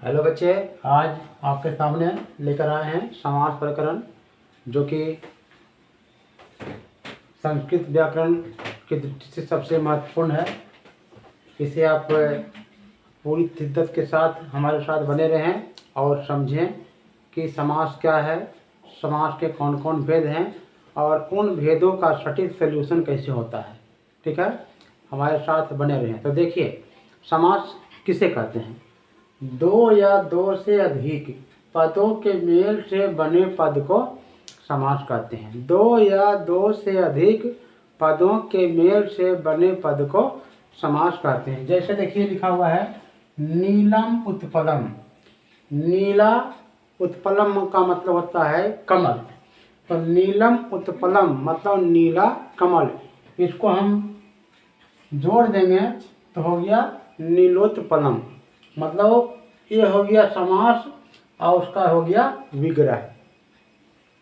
Hello बच्चे, आज आपके सामने लेकर आए हैं समास प्रकरण, जो कि संस्कृत व्याकरण की दृष्टि से सबसे महत्वपूर्ण है। इसे आप पूरी शिद्दत के साथ हमारे साथ बने रहें और समझें कि समास क्या है, समास के कौन कौन भेद हैं और उन भेदों का सटीक सल्यूशन कैसे होता है। ठीक है, हमारे साथ बने रहें। तो देखिए, समास किसे कहते हैं? दो या दो से अधिक पदों के मेल से बने पद को समास कहते हैं। दो या दो से अधिक पदों के मेल से बने पद को समास कहते हैं। जैसे देखिए, लिखा हुआ है नीलम उत्पलम। नीला उत्पलम का मतलब होता है कमल। तो नीलम उत्पलम मतलब नीला कमल। इसको हम जोड़ देंगे तो हो गया नीलोत्पलम। मतलब ये हो गया समास और उसका हो गया विग्रह।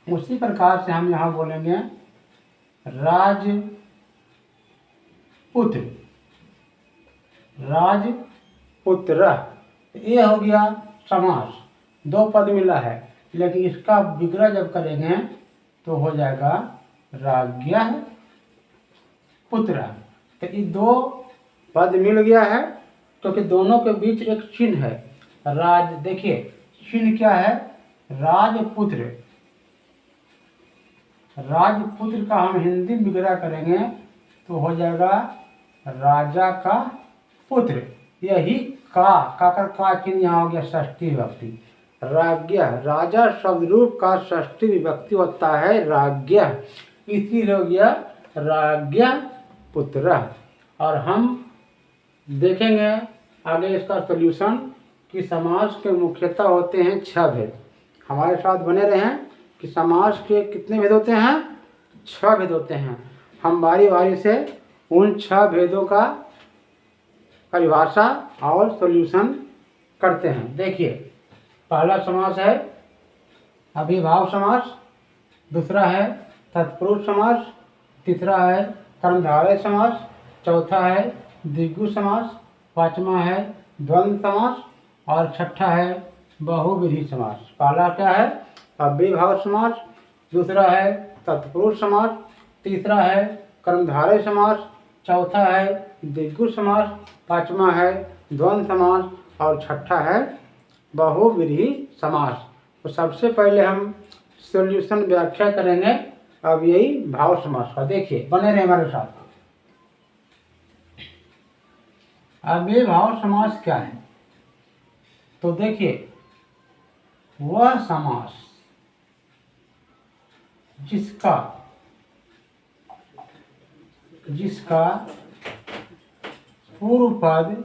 उसी प्रकार से हम यहाँ बोलेंगे राजपुत्र। राजपुत्र ये हो गया समास, दो पद मिला है, लेकिन इसका विग्रह जब करेंगे तो हो जाएगा राज्ञः पुत्र। तो ये दो पद मिल गया है क्योंकि दोनों के बीच एक चिन्ह है राज। देखिए चिन्ह क्या है? राजपुत्र। राजपुत्र का हम हिंदी विग्रह करेंगे तो हो जाएगा राजा का पुत्र। यही का चिन्ह यहाँ हो गया षष्ठी विभक्ति। राज्ञः, राजा शब्द रूप का षष्ठी विभक्ति होता है राज्ञः, इसीलिए हो गया राज्ञः पुत्र। और हम देखेंगे आगे इसका सॉल्यूशन कि समास के मुख्यतः होते हैं 6 भेद। हमारे साथ बने रहें कि समास के कितने भेद होते हैं? 6 भेद होते हैं। हम बारी बारी से उन 6 भेदों का परिभाषा और सॉल्यूशन करते हैं। देखिए, पहला समास है अभिभाव समास, दूसरा है तत्पुरुष समास, तीसरा है कर्मधारय समास, चौथा है द्विगु समास, पांचवा है द्वंद्व समास और छठा है बहुव्रीहि समास। पहला क्या है? अव्ययीभाव समास, दूसरा है तत्पुरुष समास, तीसरा है कर्मधारय समास, चौथा है द्विगु समास, पांचवा है द्वंद्व समास और छठा है बहुव्रीहि समास। तो सबसे पहले हम सॉल्यूशन व्याख्या करेंगे अव्ययीभाव समास का। देखिए, बने रहे हमारे साथ। अव्ययीभाव समास क्या है? तो देखिए, वह समास जिसका पूर्व पद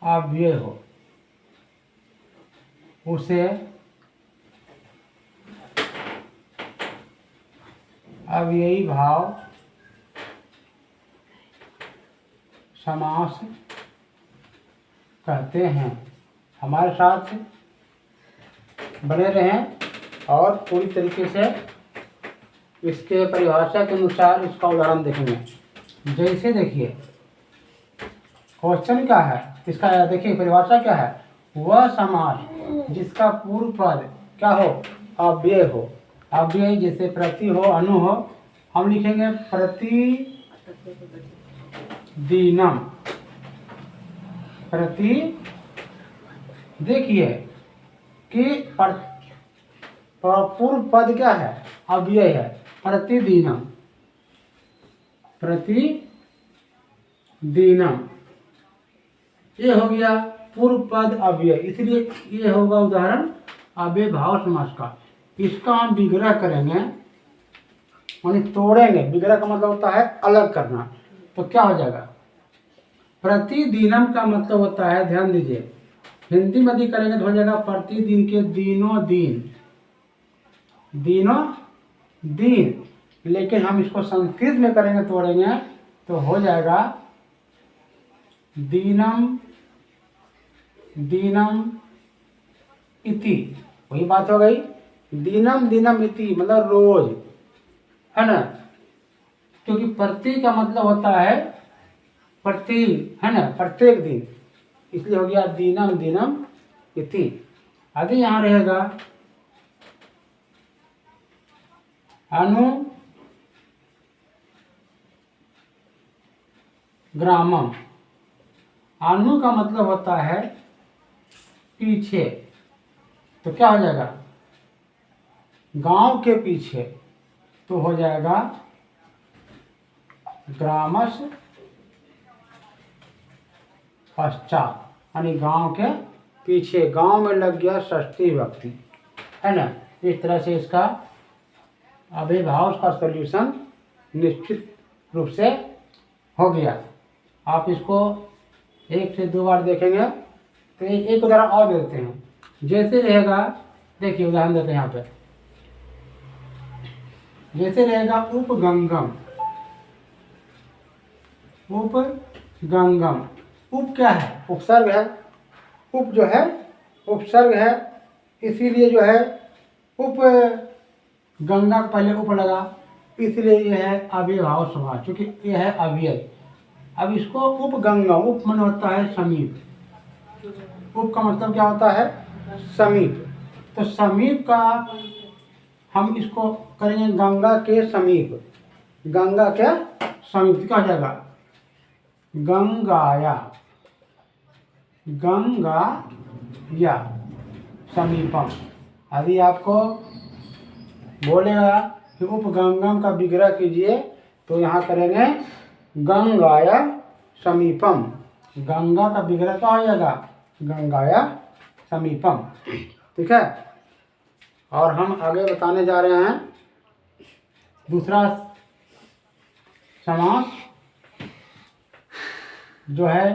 अव्यय हो, उसे अव्ययीभाव समास कहते हैं। हमारे साथ बने रहें और पूरी तरीके से इसके परिभाषा के अनुसार इसका उदाहरण देखेंगे। जैसे देखिए, क्वेश्चन क्या है इसका? देखिए परिभाषा क्या है? वह समास जिसका पूर्व पद क्या हो? अव्यय हो। अव्यय जैसे प्रति हो, अनु हो, हम लिखेंगे प्रतिदिनम। प्रति, देखिए कि पूर्व पद क्या है? अव्यय है। प्रतिदिनम, प्रतिदिनम ये हो गया पूर्व पद अव्यय, इसलिए ये होगा उदाहरण अव्ययीभाव समास का। इसका हम विग्रह करेंगे, यानी तोड़ेंगे। विग्रह का मतलब होता है अलग करना। तो क्या हो जाएगा? प्रतिदिनम का मतलब होता है, ध्यान दीजिए, हिंदी में यदि करेंगे तो हो जाएगा प्रतिदिन के दिनों दिन, दिनों दिन। लेकिन हम इसको संस्कृत में करेंगे, तोड़ेंगे तो हो जाएगा दीनम दीनम इति। वही बात हो गई, दीनम दीनम इति मतलब रोज, है ना? क्योंकि प्रति का मतलब होता है प्रति, है ना, प्रत्येक दिन, इसलिए हो गया दिनम दिनम इति। आगे यहाँ रहेगा अनुग्रामम। अनु का मतलब होता है पीछे, तो क्या हो जाएगा, गांव के पीछे, तो हो जाएगा ग्रामस पश्चात, यानी गांव के पीछे, गांव में लग गया षष्ठी विभक्ति, है ना। इस तरह से इसका अभिभाव का सॉल्यूशन निश्चित रूप से हो गया। आप इसको 1 से 2 बार देखेंगे तो एक उदाहरण और देते हैं। जैसे रहेगा, देखिए उदाहरण देते हैं यहाँ पे, जैसे रहेगा उपगंगम। उपगंगम, उप क्या है, उपसर्ग है, उप जो है उपसर्ग है, इसीलिए जो है उप गंगा के पहले उप लगा, इसलिए यह है अव्ययभाव समास, क्योंकि यह है अव्यय। अब इसको उपगंगा, उप मन होता है समीप, उप का मतलब क्या होता है, समीप। तो समीप का हम इसको करेंगे गंगा के समीप, गंगा के समीप क्या हो जाएगा, गंगाया, गंगाया समीपम। यदि आपको बोलेगा कि उपगंगम का विग्रह कीजिए, तो यहाँ करेंगे गंगाया समीपम, गंगा का विग्रह क्या हो जाएगा, गंगाया समीपम, ठीक है। और हम आगे बताने जा रहे हैं दूसरा समास, जो है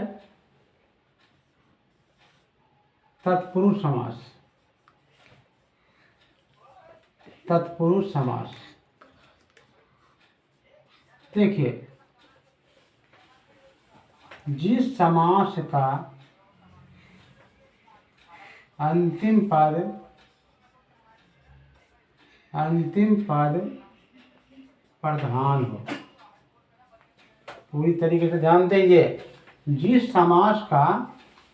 तत्पुरुष समास। तत्पुरुष समास, देखिए जिस समास का अंतिम पद प्रधान हो, पूरी तरीके से ध्यान दीजिए, जिस समास का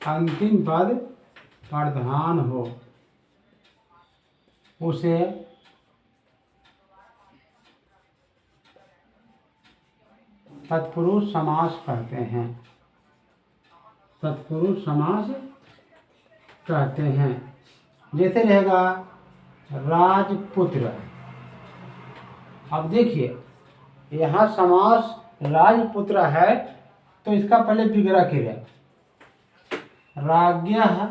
अंतिम पद प्रधान हो उसे तत्पुरुष समास कहते हैं, तत्पुरुष समास कहते हैं। जैसे रहेगा राजपुत्र। अब देखिए यहाँ समास राजपुत्र है, तो इसका पहले विग्रह किया, राज्ञः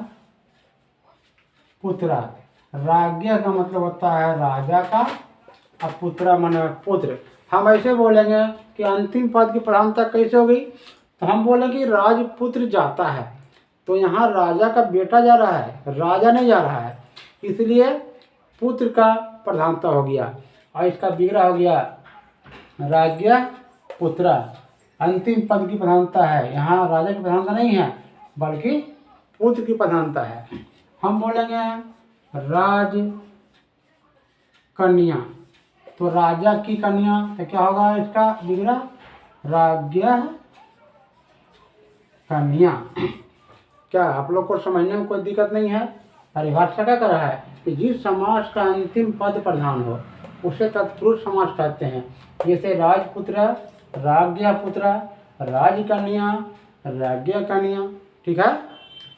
पुत्र। राज्ञः का मतलब होता है राजा का, और पुत्र माने पुत्र। हम ऐसे बोलेंगे कि अंतिम पद की प्रधानता कैसे होगी, तो हम बोलेंगे कि राजपुत्र जाता है, तो यहाँ राजा का बेटा जा रहा है, राजा नहीं जा रहा है, इसलिए पुत्र का प्रधानता हो गया, और इसका विग्रह हो गया राज्ञः पुत्र। अंतिम पद की प्रधानता है, यहाँ राजा की प्रधानता नहीं है, बल्कि पुत्र की प्रधानता है। हम बोलेंगे राज कन्या, तो राजा की कन्या, तो क्या होगा इसका विग्रह, राज्ञः कन्या। क्या आप लोग को समझने में कोई दिक्कत नहीं है? परिभाषा क्या कर रहा है कि जिस समास का अंतिम पद प्रधान हो उसे तत्पुरुष समास कहते हैं। जैसे राजपुत्र, राज्ञः पुत्र, राजकन्या, राज्ञः कन्या, ठीक है।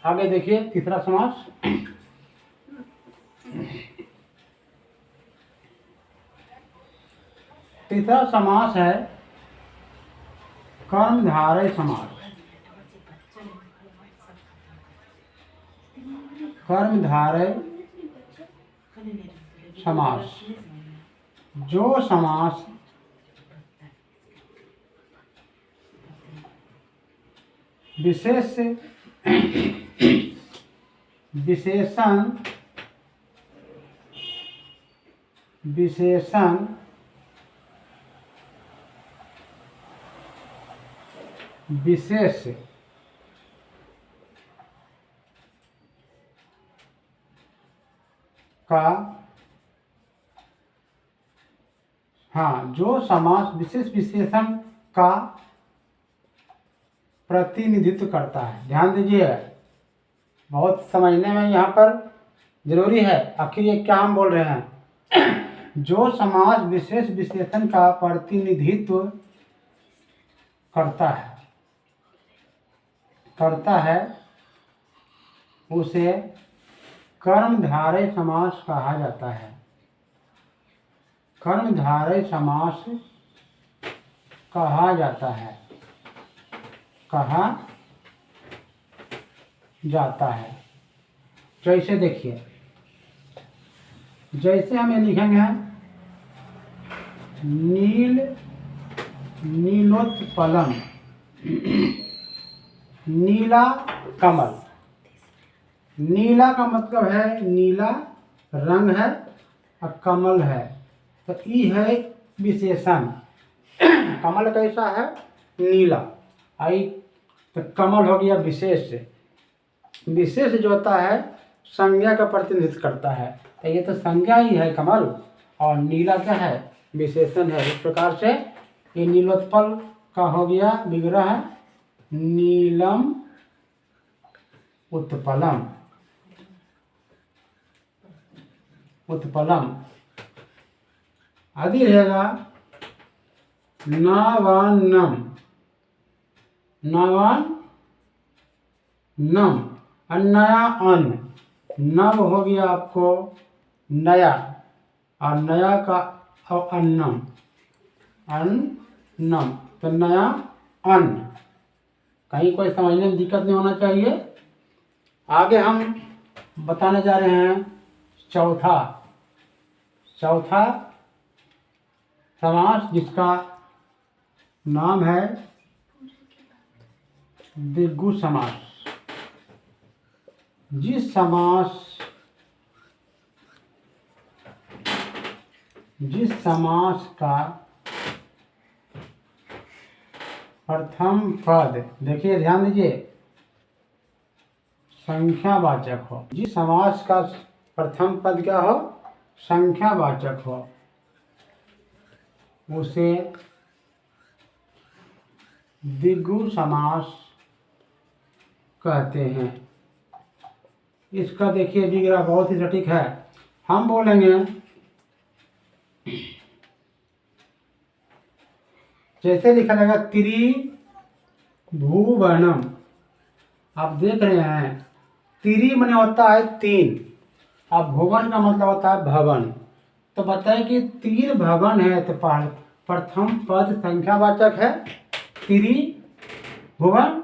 आगे देखिए तीसरा समास, तीसरा समास है कर्मधारय समास। कर्मधारय समास, जो समास विशेषण विशेष का, हाँ, जो समास विशेष विशेषण का प्रतिनिधित्व करता है। ध्यान दीजिए, बहुत समझने में यहाँ पर जरूरी है। आखिर ये क्या हम बोल रहे हैं? जो समास विशेष विशेषण का प्रतिनिधित्व करता है उसे कर्मधारय समास कहा जाता है। कर्मधारय समास कहा जाता है। जैसे देखिए, जैसे हम ये लिखेंगे नीलोत्पलम, नीला कमल। नीला का मतलब है नीला रंग है और कमल है, तो ई है विशेषण। कमल कैसा है? नीला। आई तो कमल हो गया विशेष। विशेष जो होता है संज्ञा का प्रतिनिधित्व करता है, तो ये तो संज्ञा ही है कमल, और नीला क्या है? विशेषण है। इस प्रकार से ये नीलोत्पल का हो गया विग्रह नीलम उत्पलम। आदि रहेगा नवान्नम। और नया अन्न। नव हो गया आपको नया, और नया का अन्नम, तो नया अन्न। कहीं कोई समझने में दिक्कत नहीं होना चाहिए। आगे हम बताने जा रहे हैं चौथा समास, जिसका नाम है द्विगु समास। जिस समास का प्रथम पद, देखिए ध्यान दीजिए, संख्यावाचक हो। जिस समास का प्रथम पद क्या हो? संख्यावाचक हो, उसे द्विगु समास कहते हैं। इसका देखिए विग्रह बहुत ही सटीक है। हम बोलेंगे जैसे लिखा जाएगा त्रिभुवनम। आप देख रहे हैं त्रि माने होता है तीन, अब भुवन का मतलब होता है भवन। तो बताए कि तीन भवन है, तो प्रथम पद संख्यावाचक है त्रिभुवन।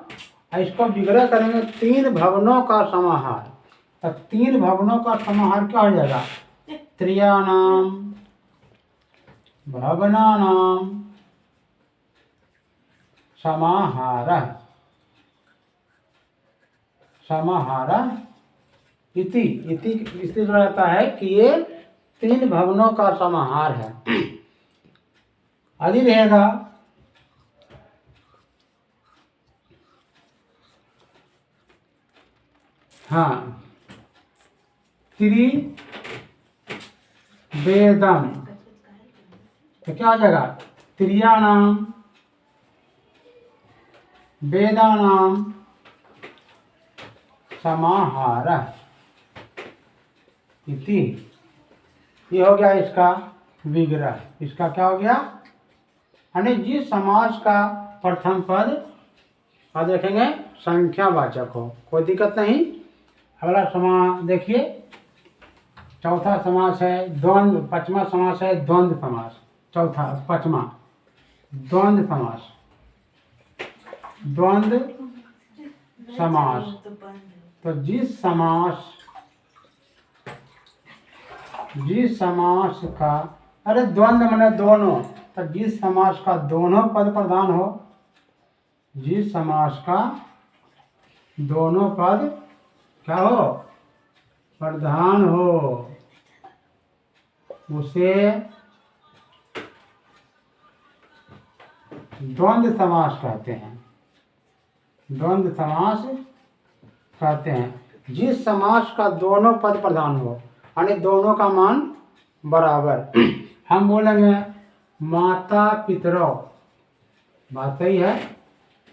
इसको विग्रह करेंगे तीन भवनों का समाहार। तो तीन भवनों का समाहार क्या हो जाएगा? त्रियाणाम भवनानाम समाहार इति इसलिए रहता है कि ये तीन भवनों का समाहार है। आदि रहेगा त्रिवेदम। तो क्या हो जाएगा? त्रियाणाम वेदानाम समाहार इति। ये हो गया इसका विग्रह। इसका क्या हो गया? यानी जिस समास का प्रथम पद देखेंगे संख्यावाचक हो, कोई दिक्कत नहीं। अगला समास देखिए, चौथा समास है द्वंद्व। पांचवा समास है द्वंद्व समास। पांचवा द्वंद्व समास। द्वंद्व समास, तो जिस समास का, अरे द्वंद्व माने दोनों, तो जिस समास का दोनों पद प्रधान हो, जिस समास का दोनों पद क्या हो? प्रधान हो, उसे द्वंद्व समास कहते हैं। द्वंद्व समास कहते हैं जिस समास का दोनों पद प्रधान हो, यानी दोनों का मान बराबर। हम बोलेंगे माता पितरों, बात सही है।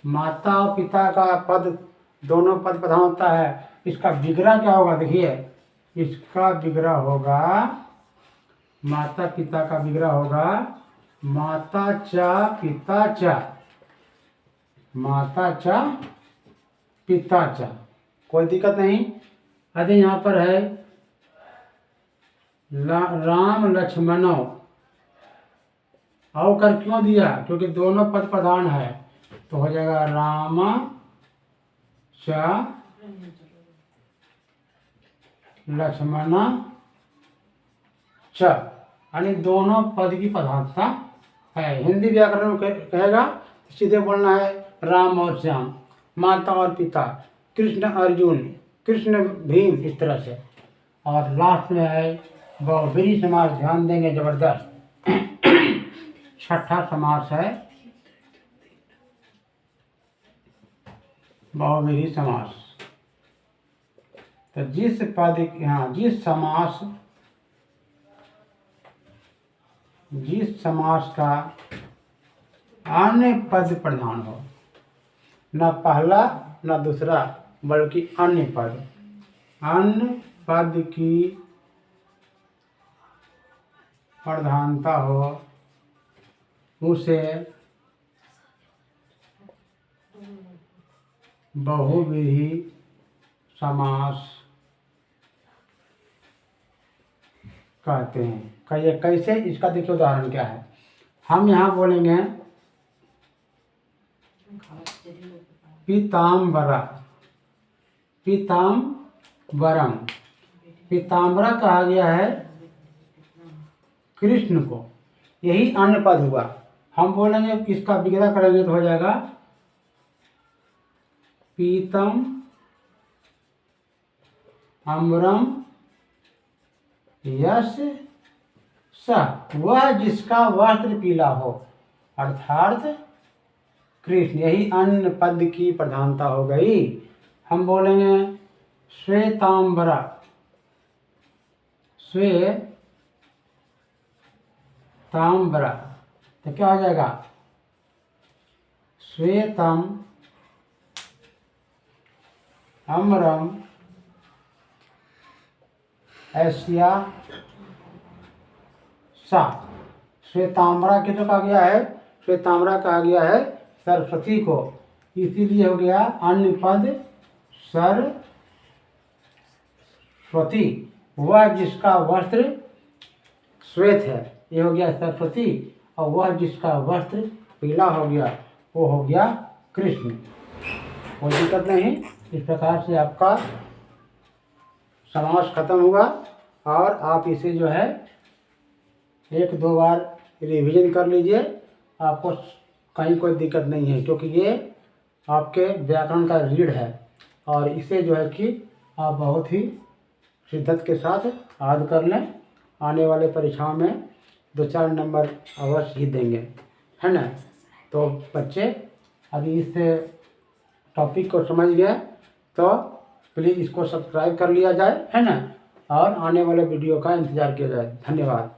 माता और पिता का पद, दोनों पद प्रधान होता है। इसका विग्रह क्या होगा, देखिए इसका विग्रह होगा, माता पिता का विग्रह होगा माता च पिता च, माता च पिता च, कोई दिक्कत नहीं। अरे यहाँ पर है राम लक्ष्मणों, आओ कर क्यों दिया, क्योंकि दोनों पद प्रधान है, तो हो जाएगा राम च लक्ष्मण च, यानी दोनों पद की प्रधानता है। हिंदी व्याकरण में कहेगा तो सीधे बोलना है राम और श्याम, माता और पिता, कृष्ण अर्जुन, कृष्ण भीम, इस तरह से। और लास्ट में है बहुव्रीहि समास, ध्यान देंगे जबरदस्त। छठा समास है बहुव्रीहि समास। तो जिस पद, हाँ, जिस समास का अन्य पद प्रधान हो, न पहला न दूसरा बल्कि अन्य पद की प्रधानता हो, उसे बहुव्रीहि समास कहते हैं। कहिए कैसे, इसका देखिए उदाहरण क्या है। हम यहाँ बोलेंगे पीताम्बरा, पीताम्बरम, पीताम्बरा कहा गया है कृष्ण को, यही अन्य पद हुआ। हम बोलेंगे इसका विग्रह करेंगे तो हो जाएगा पीतम अम्बरम यश स, वह जिसका वस्त्र पीला हो, अर्थात कृष्ण, यही अन्य पद की प्रधानता हो गई। हम बोलेंगे श्वेतांबरा, श्वेतांबरा, तो क्या हो जाएगा श्वेतम अम्बरम ऐश्या सा। श्वेतांबरा किसको कहा गया है, श्वेतांबरा कहा गया है सरस्वती को, इसीलिए हो गया अन्य पद सरस्वती, वह जिसका वस्त्र श्वेत है, ये हो गया सरस्वती, और वह जिसका वस्त्र पीला हो गया, वो हो गया कृष्ण। कोई दिक्कत नहीं। इस प्रकार से आपका समास खत्म हुआ, और आप इसे जो है एक दो बार रिवीजन कर लीजिए, आपको कहीं कोई दिक्कत नहीं है, क्योंकि ये आपके व्याकरण का रीढ़ है, और इसे जो है कि आप बहुत ही शिद्दत के साथ याद कर लें। आने वाले परीक्षाओं में 2-4 नंबर अवश्य ही देंगे, है ना। तो बच्चे अभी इस टॉपिक को समझ गए तो प्लीज़ इसको सब्सक्राइब कर लिया जाए, है ना, और आने वाले वीडियो का इंतज़ार किया जाए। धन्यवाद।